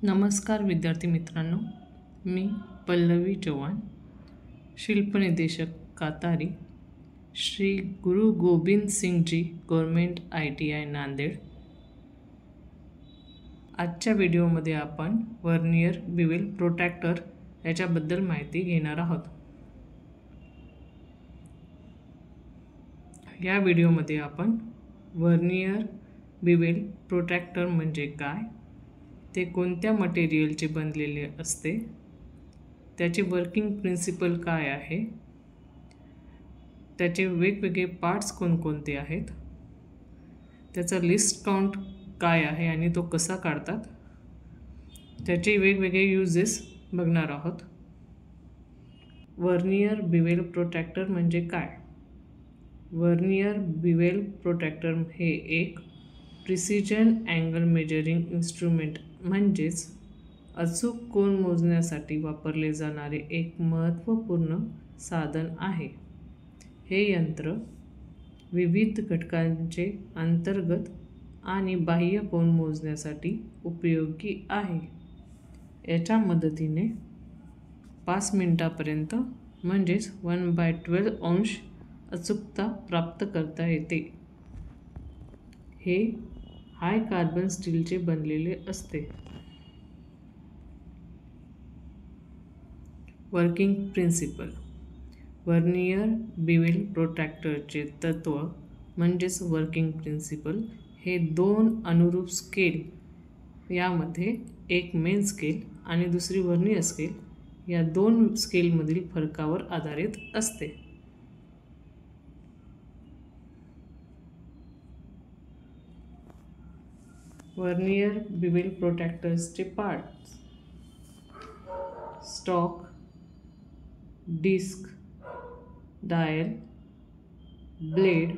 नमस्कार विद्यार्थी मित्रांनो, मी पल्लवी चव्हाण, शिल्पनिदेशक कातारी, श्री गुरु गोबिंद सिंगजी गव्हर्मेंट ITI नांदेड. आजच्या व्हिडिओमध्ये आपण वर्नियर बिवेल प्रोट्रॅक्टर याच्याबद्दल माहिती घेणार आहोत. या व्हिडिओमध्ये आपण वर्नियर बिवेल प्रोट्रॅक्टर म्हणजे काय, ते कोणत्या मटेरियलचे बनलेले असते, त्याचे वर्किंग प्रिन्सिपल काय आहे, त्याचे वेगवेगळे पार्ट्स कोणकोणते आहेत, त्याचा लिस्ट काउंट काय आहे आणि तो कसा काढतात, त्याचे वेगवेगळे यूजेस बघणार आहोत. वर्नियर बिवेल प्रोट्रॅक्टर म्हणजे काय? वर्नियर बिवेल प्रोट्रॅक्टर हे एक प्रिसिजन अँगल मेजरिंग इन्स्ट्रुमेंट म्हणजेच अचूक कोन मोजण्यासाठी वापरले जाणारे एक महत्त्वपूर्ण साधन आहे. हे यंत्र विविध घटकांचे अंतर्गत आणि बाह्य कोन मोजण्यासाठी उपयोगी आहे. याच्या मदतीने 5 मिनिटापर्यंत म्हणजेच 1/12 अंश अचूकता प्राप्त करता येते. हे हाय कार्बन स्टीलचे बनलेले असते. Working principle. वर्नियर बिवेल प्रोट्रॅक्टरचे तत्त्व म्हणजेच वर्किंग प्रिन्सिपल हे 2 अनुरूप स्केल, यामध्ये एक मेन स्केल आणि दुसरी वर्नियर स्केल, या 2 स्केलमधील फरकावर आधारित असते. वर्नियर बिवेल प्रोट्रॅक्टर्सचे parts: stock, disc, dial, blade,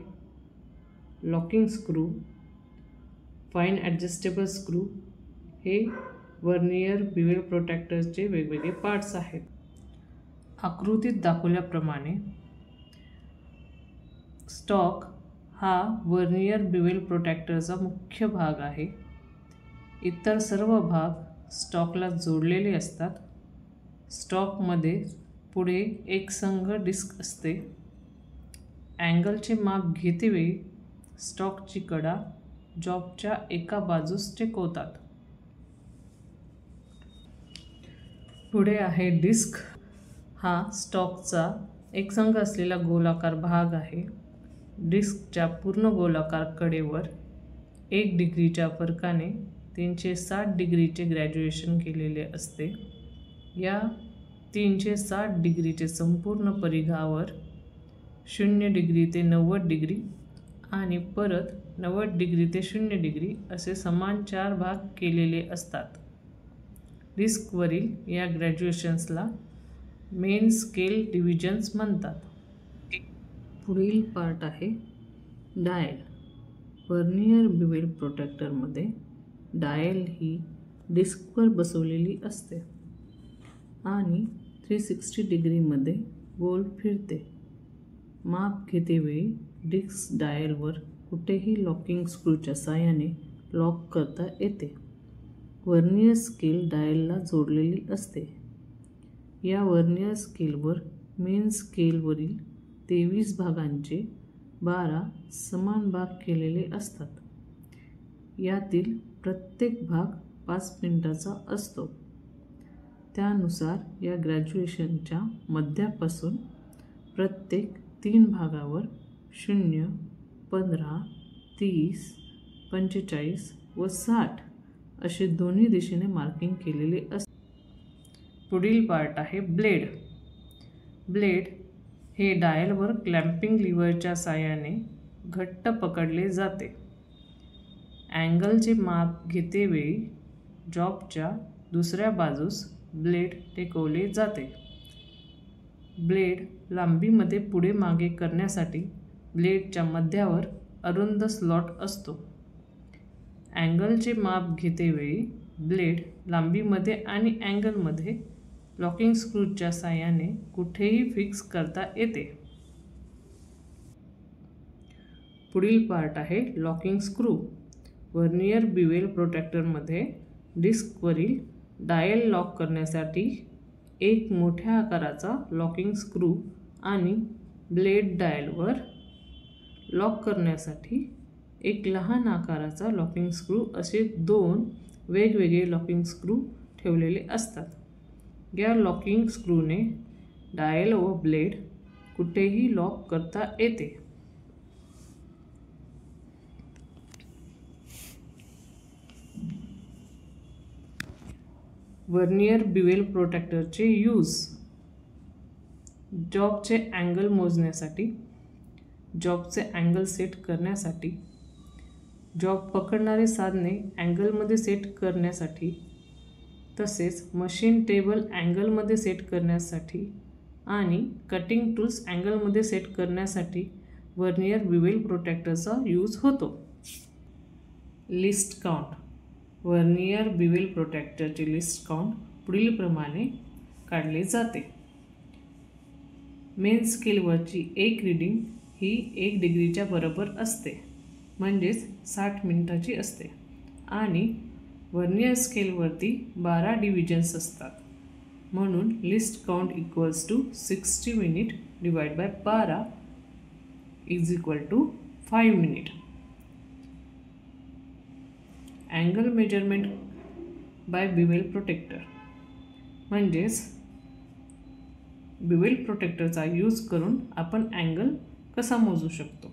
locking screw, fine adjustable screw हे वर्नियर बिवेल प्रोट्रॅक्टर्सचे वेगवेगळे पार्ट्स आहेत. आकृतीत दाखवल्याप्रमाणे स्टॉक हा वर्नियर बिवेल प्रोट्रॅक्टरचा मुख्य भाग आहे. इतर सर्व भाग स्टॉकला जोडलेले असतात. स्टॉकमध्ये पुढे एकसंध डिस्क असते. अँगलचे माप घेतेवेळी स्टॉकची कडा जॉबच्या एका बाजूस टेकवतात. पुढे आहे डिस्क. हा स्टॉकचा एकसंध असलेला गोलाकार भाग आहे. डिस्कच्या पूर्ण गोलाकार कडेवर 1 डिग्रीच्या फरकाने 360 डिग्रीचे ग्रॅज्युएशन केलेले असते. या 360 डिग्रीचे संपूर्ण परिघावर 0 डिग्री ते 90 डिग्री आणि परत 90 डिग्री ते 0 डिग्री असे समान 4 भाग केलेले असतात. डिस्कवरील या ग्रॅज्युएशन्सला मेन स्केल डिव्हिजन्स म्हणतात. पुढील पार्ट आहे डायल. वर्नियर बिवेल प्रोट्रॅक्टरमध्ये डायल ही डिस्कवर बसवलेली असते आणि 360 डिग्रीमध्ये गोल फिरते. माप घेतेवेळी डिस्क डायलवर कुठेही लॉकिंग स्क्रूच्या साहाय्याने लॉक करता येते. वर्नियर स्केल डायलला जोडलेली असते. या वर्नियर स्केलवर मेन स्केलवरील 23 भागांचे 12 समान भाग केलेले असतात. यातील प्रत्येक भाग 5 मिनिटाचा असतो. त्यानुसार या ग्रॅज्युएशनच्या मध्यापासून प्रत्येक 3 भागावर 0, 15, 30, 45 व 60 असे दोन्ही दिशेने मार्किंग केलेले असते. पुढील पार्ट आहे ब्लेड. ब्लेड हे डायलवर क्लॅम्पिंग लिव्हरच्या साहाय्याने घट्ट पकडले जाते. अँगलचे माप घेतेवेळी जॉबच्या दुसऱ्या बाजूस ब्लेड टेकवले जाते. ब्लेड लांबीमध्ये पुढे मागे करण्यासाठी ब्लेडच्या मध्यावर अरुंद स्लॉट असतो. अँगलचे माप घेतेवेळी ब्लेड लांबीमध्ये आणि अँगलमध्ये लॉकिंग स्क्रूच्या साहाय्याने कुठेही फिक्स करता येते. पुढील पार्ट आहे लॉकिंग स्क्रू. वर्नियर बिवेल प्रोट्रॅक्टरमध्ये डिस्कवरील डायल लॉक करण्यासाठी एक मोठ्या आकाराचा लॉकिंग स्क्रू आणि ब्लेड डायलवर लॉक करण्यासाठी एक लहान आकाराचा लॉकिंग स्क्रू असे 2 वेगवेगळे लॉकिंग स्क्रू ठेवलेले असतात। या लॉकिंग स्क्रूने डायल व ब्लेड कुठेही लॉक करता येते। वर्नियर बिवेल प्रोट्रॅक्टरचे यूज: जॉबचे अँगल मोजण्यासाठी, जॉबचे अँगल सेट करण्यासाठी, जॉब पकडणारे साधने अँगलमध्ये सेट करण्यासाठी, तसेच मशीन टेबल अँगलमध्ये सेट करण्यासाठी आणि कटिंग टूल्स अँगलमध्ये सेट करण्यासाठी वर्नियर बिवेल प्रोट्रॅक्टरचा यूज होतो। लिस्ट काउंट: वर्नियर बिवेल प्रोट्रॅक्टरचे लिस्ट काउंट पुढीलप्रमाणे काढले जाते। मेन स्केलवरची एक रीडिंग ही 1 डिग्रीच्या बरोबर असते, म्हणजेच 60 मिनिटाची असते आणि वर्नियर स्केलवरती 12 डिव्हिजन्स असतात, म्हणून least count equals to 60 minute divide by 12 is equal to 5 minute. Angle measurement by bevel protractor, म्हणजेच बिवेल प्रोटेक्टरचा यूज करून आपण अँगल कसा मोजू शकतो।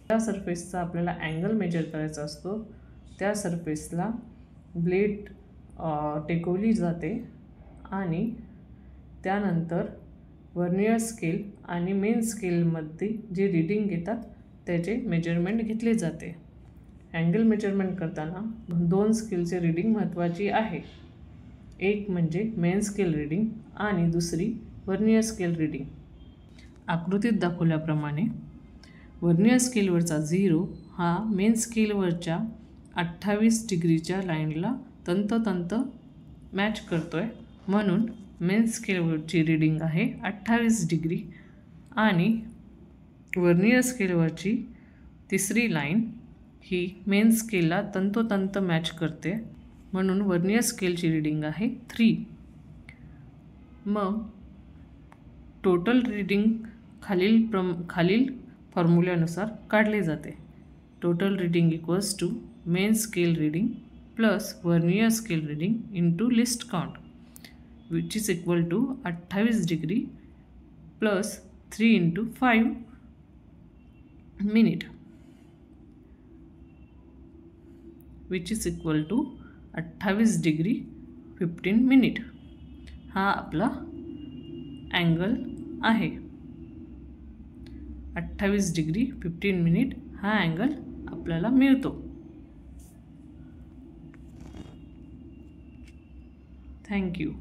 ज्या सरफेसचा आपल्याला अँगल मेजर करायचा असतो त्या सरफेसला ब्लेड टेकवली जाते आणि त्यानंतर वर्नियर स्केल आणि मेन स्केलमध्ये जे रीडिंग घेतात त्याचे मेजरमेंट घेतले जाते। अँगल मेजरमेंट करताना 2 स्केलचे रीडिंग महत्त्वाची आहे, एक म्हणजे मेन स्केल रीडिंग आणि दुसरी वर्नियर स्केल रीडिंग। आकृतीत दाखवल्याप्रमाणे वर्नियर स्केलवरचा 0 हा मेन स्केलवरच्या 28 डिग्रीच्या लाईनला तंतोतंत मॅच करतोय, म्हणून मेन स्केलवरची रीडिंग आहे 28 डिग्री आणि वर्नियर स्केलवरची तिसरी लाईन ही मेन स्केलला तंतोतंत मॅच करते, म्हणून वर्नियर स्केलची रीडिंग आहे 3। मग टोटल रीडिंग खालील फॉर्म्युल्यानुसार काढले जाते। Total reading equals to main scale reading plus vernier scale reading into least count, which is equal to 28 degree plus 3 into 5 minute, which is equal to 28 degree 15 minute. हा आपला angle आहे। 28 degree 15 minute हा angle आपल्याला मिळतो। Thank you.